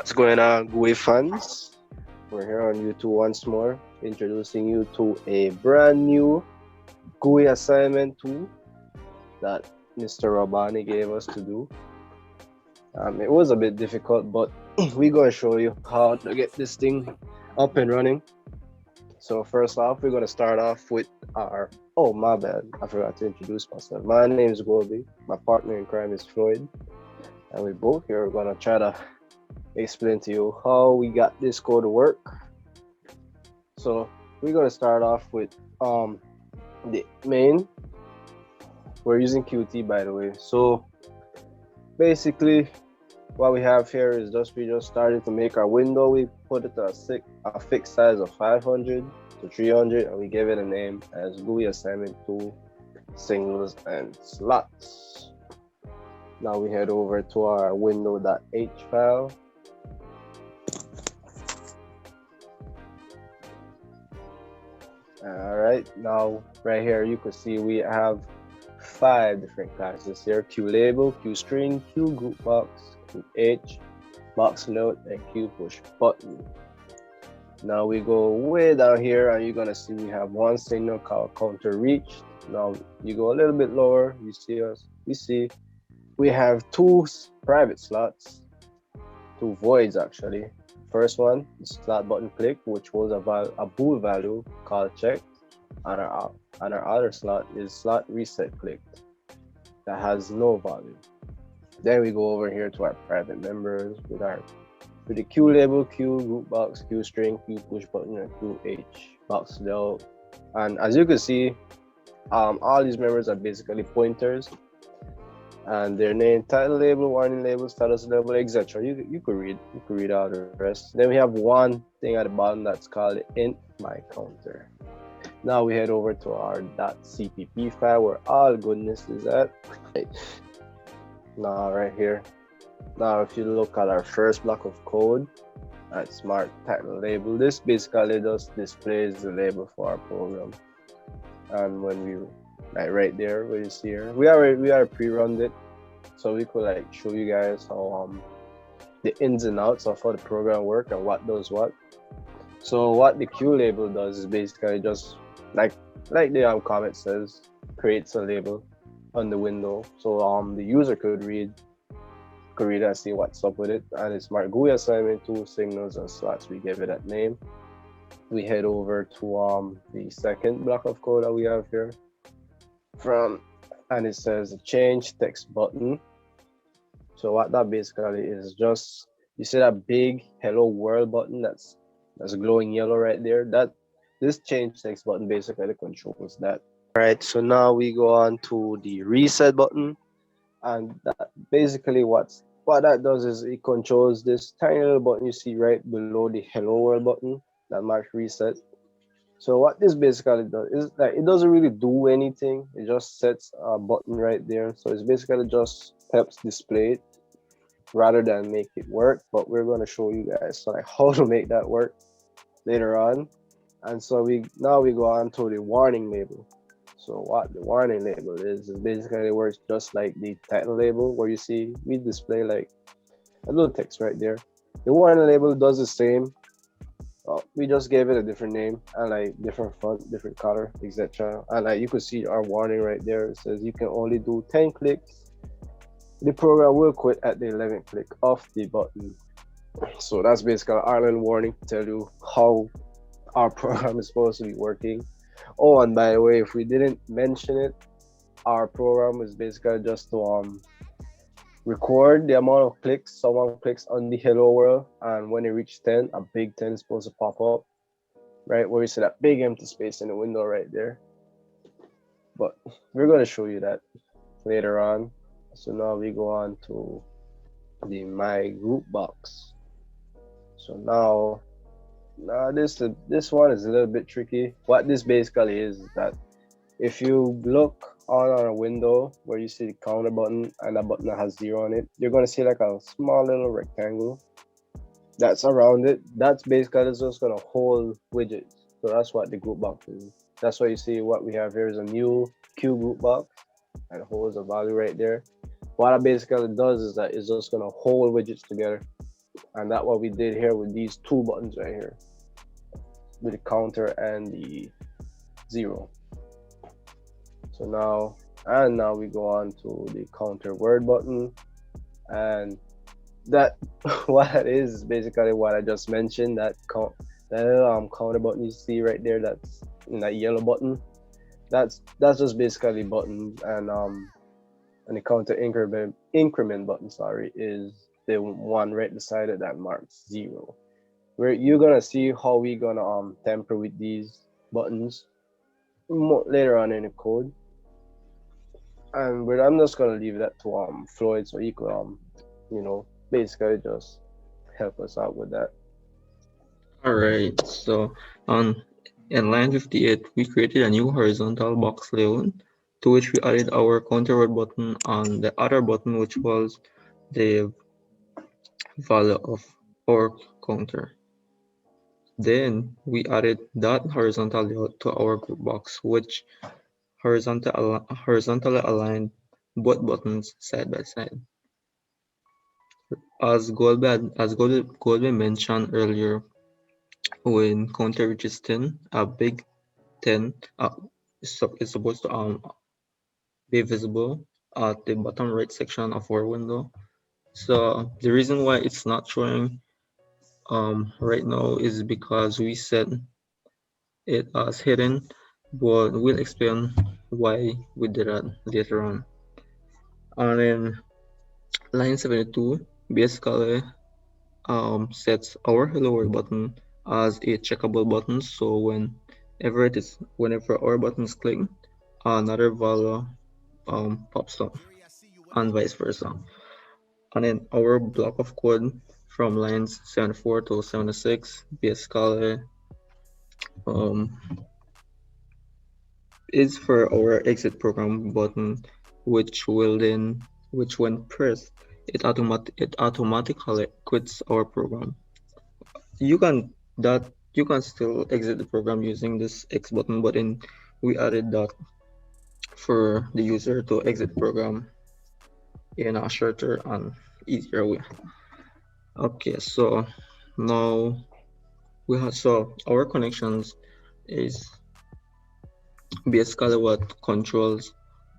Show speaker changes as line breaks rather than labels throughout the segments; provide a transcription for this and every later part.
What's going on, GUI fans? We're here on YouTube once more, introducing you to a brand new GUI assignment tool that Mr. Rabani gave us to do. It was a bit difficult, but we're going to show you how to get this thing up and running. So first off, we're going to start off with our, oh my bad, I forgot to introduce myself. My name is Golby, my partner in crime is Floyd, and we both here are going to try to explain to you how we got this code to work. So we're going to start off with the main. We're using Qt, by the way. So basically what we have here is we just started to make our window. We put it to a fixed size of 500 to 300, and we gave it a name as GUI assignment 2 signals and slots. Now we head over to our window.h file. All right, now right here you can see we have 5 different classes here: QLabel, QString, QGroupBox, QH, BoxLoad, and QPushButton. Now we go way down here and you're gonna see we have one signal called counter reached. Now you go a little bit lower, you see we have 2 private slots, 2 voids actually. First one is slot button click, which holds a bool value called checked, and our other slot is slot reset clicked that has no value. Then we go over here to our private members with the QLabel, QGroupBox, QString, QPushButton, and QH box layout. And as you can see, all these members are basically pointers, and their name, title label, warning label, status label, etc. You could read all the rest. Then we have one thing at the bottom that's called int my counter. Now we head over to our .cpp file where all goodness is at. Now right here. Now if you look at our first block of code at smart title label, this basically just displays the label for our program. And when we right there where you see here, we are pre-run it, so we could show you guys how the ins and outs of how the program work and what does what. So what the Q label does is basically just like the comment says, creates a label on the window, so the user could read and see what's up with it. And it's marked GUI assignment 2 signals and slots. We give it that name. We head over to the second block of code that we have here and it says change text button. So what that basically is, just you see that big hello world button that's glowing yellow right there, that this change text button basically controls that. Right, so now we go on to the reset button, and that basically what that does is it controls this tiny little button you see right below the hello world button that marks reset. So what this basically does is it doesn't really do anything. It just sets a button right there. So it's basically just helps display it rather than make it work. But we're going to show you guys how to make that work later on. And so now we go on to the warning label. So what the warning label is basically works just like the title label, where you see we display a little text right there. The warning label does the same. We just gave it a different name and different font, different color, etc. And you can see our warning right there. It says you can only do 10 clicks. The program will quit at the 11th click of the button. So that's basically our little warning to tell you how our program is supposed to be working. Oh, and by the way, if we didn't mention it, our program is basically just to record the amount of clicks someone clicks on the hello world, and when it reaches 10, a big 10 is supposed to pop up right where you see that big empty space in the window right there. But we're going to show you that later on. So now we go on to the my group box. So now this one is a little bit tricky. What this basically is that if you look on our window where you see the counter button and a button that has 0 on it, you're going to see a small little rectangle that's around it. That's basically just going to hold widgets. So that's what the group box is. That's why you see what we have here is a new Q group box and holds a value right there. What it basically does is that it's just going to hold widgets together. And that's what we did here with these two buttons right here, with the counter and the 0. So now we go on to the counter word button, and that what it is basically what I just mentioned. That counter button you see right there, that's in that yellow button. That's just basically buttons, and the counter increment button, sorry, is the one right beside it that marks 0. Where you're gonna see how we gonna temper with these buttons later on in the code, and I'm just gonna leave that to Floyd, so he could basically just help us out with that.
Alright, so on in line 58, we created a new horizontal box layout to which we added our counter word button and the other button, which was the value of our counter. Then we added that horizontal layout to our group box, which horizontally aligned both buttons side by side. As Golby mentioned earlier, when counter reaches 10, a big 10 is supposed to be visible at the bottom right section of our window. So the reason why it's not showing right now is because we set it as hidden, but we'll explain why we did that later on. And then line 72 basically sets our hello world button as a checkable button. So whenever our button is clicked, another value pops up, and vice versa. And then our block of code from lines 74 to 76 basically um, is for our exit program button, which when pressed, it automatically quits our program. You can that you can still exit the program using this X button, but then we added that for the user to exit the program in a shorter and easier way. Okay, so now our connections is basically what controls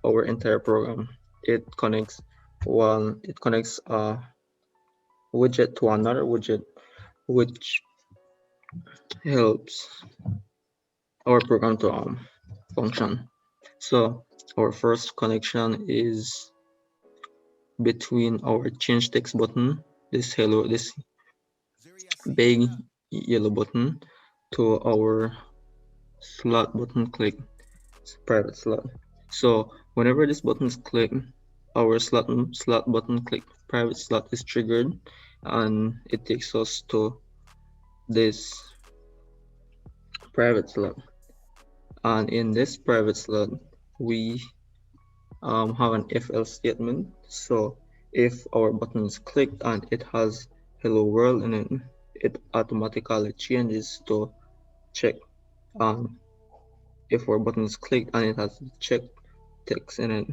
our entire program. It connects a widget to another widget, which helps our program to function. So our first connection is between our change text button, this big yellow button, to our slot button click, private slot. So whenever this button is clicked, our slot button click private slot is triggered, and it takes us to this private slot. And in this private slot, we have an if else statement. So if our button is clicked and it has hello world in it, it automatically changes to check. If our button is clicked and it has check text in it,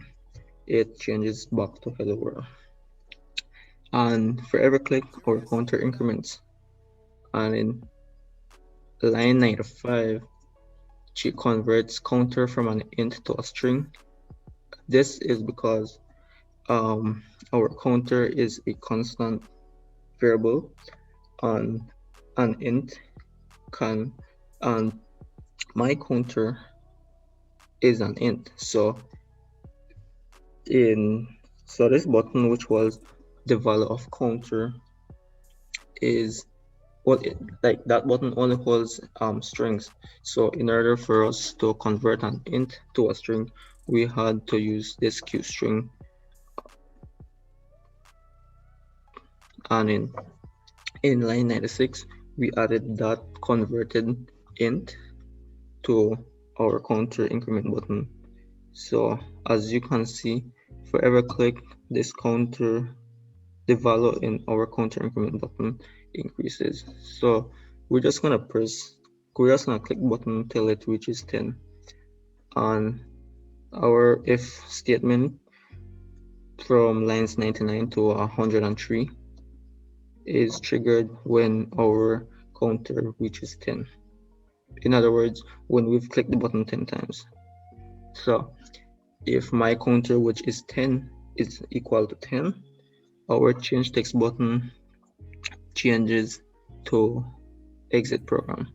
it changes back to hello world. And for every click, our counter increments. And in line 95, she converts counter from an int to a string. This is because our counter is a constant variable, and an int can, and my counter is an int. So this button, which was the value of counter, is like that button only holds strings. So in order for us to convert an int to a string, we had to use this QString. And in line 96, we added that converted int to our counter increment button. So as you can see, for every click, the value in our counter increment button increases. So we're just gonna click button till it reaches 10. And our if statement from lines 99 to 103 is triggered when our counter reaches 10. In other words, when we've clicked the button 10 times. So if my counter, which is 10, is equal to 10, our change text button changes to exit program.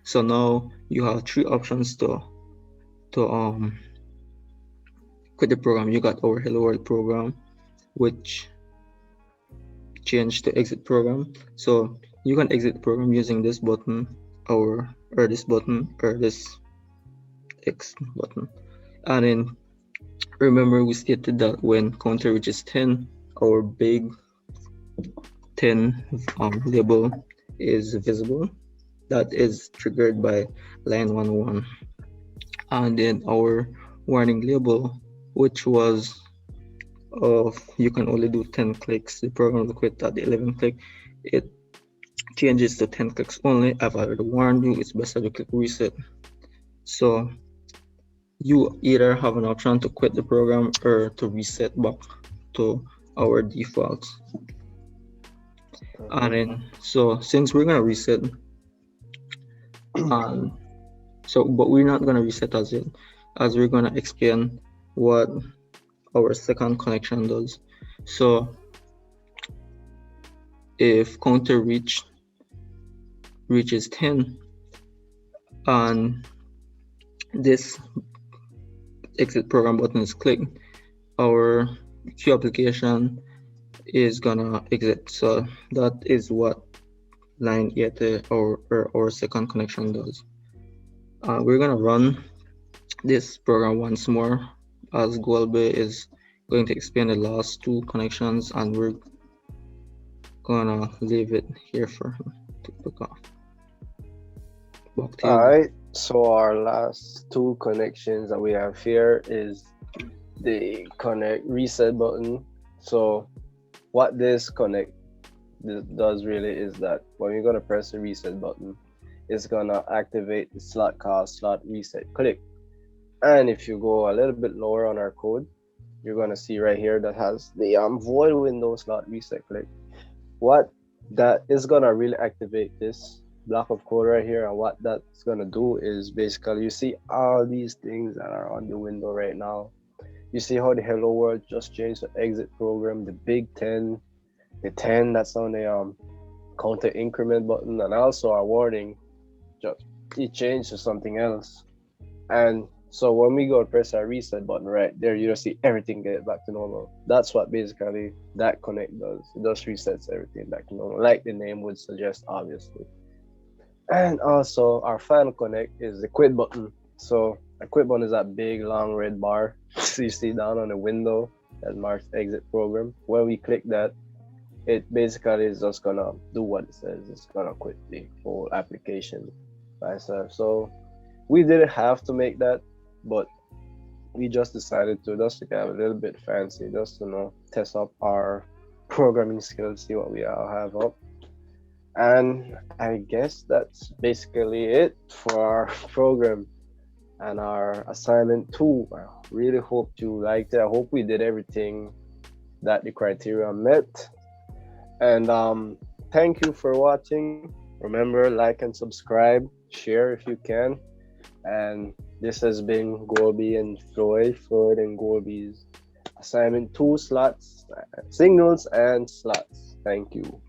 So now you have three options to quit the program. You got our hello world program, which changed to exit program. So you can exit the program using this button or this button or this X button. And then remember we stated that when counter reaches 10, our big 10 label is visible. That is triggered by line 101. And then our warning label, which was of you can only do 10 clicks, the program will quit at the 11th click, it changes to 10 clicks only. I've already warned you, it's best that you click reset. So you either have an option to quit the program or to reset back to our defaults. And then so since we're gonna reset, but we're not gonna reset as yet, as we're gonna explain what our second connection does. So if counter reaches 10 and this exit program button is clicked, our queue application is gonna exit. So that is what line 8 or our second connection does. We're gonna run this program once more, as Golby is going to explain the last two connections, and we're gonna leave it here for him to pick off.
All right, so our last two connections that we have here is the connect reset button. So what this does really is that when you're gonna press the reset button, it's gonna activate the slot called slot reset click. And if you go a little bit lower on our code, you're gonna see right here that has the void window slot reset click. What that is gonna really activate this block of code right here, and what that's gonna do is basically you see all these things that are on the window right now. You see how the hello world just changed to exit program, the big 10, the 10 that's on the counter increment button, and also our warning just it changed to something else. And so when we go to press our reset button right there, you just see everything get back to normal. That's what basically that connect does. It just resets everything back to normal, like the name would suggest, obviously. And also our final connect is the quit button. So a quit button is that big long red bar you see down on the window that marks exit program. When we click that, it basically is just gonna do what it says. It's gonna quit the whole application by itself. So we didn't have to make that, but we just decided to just to get a little bit fancy, just to test up our programming skills, see what we all have up. And I guess that's basically it for our program and our assignment 2. I really hope you liked it. I hope we did everything that the criteria met. And thank you for watching. Remember, like and subscribe, share if you can. And this has been Golby and Floyd and Golby's assignment 2 slots, signals and slots. Thank you.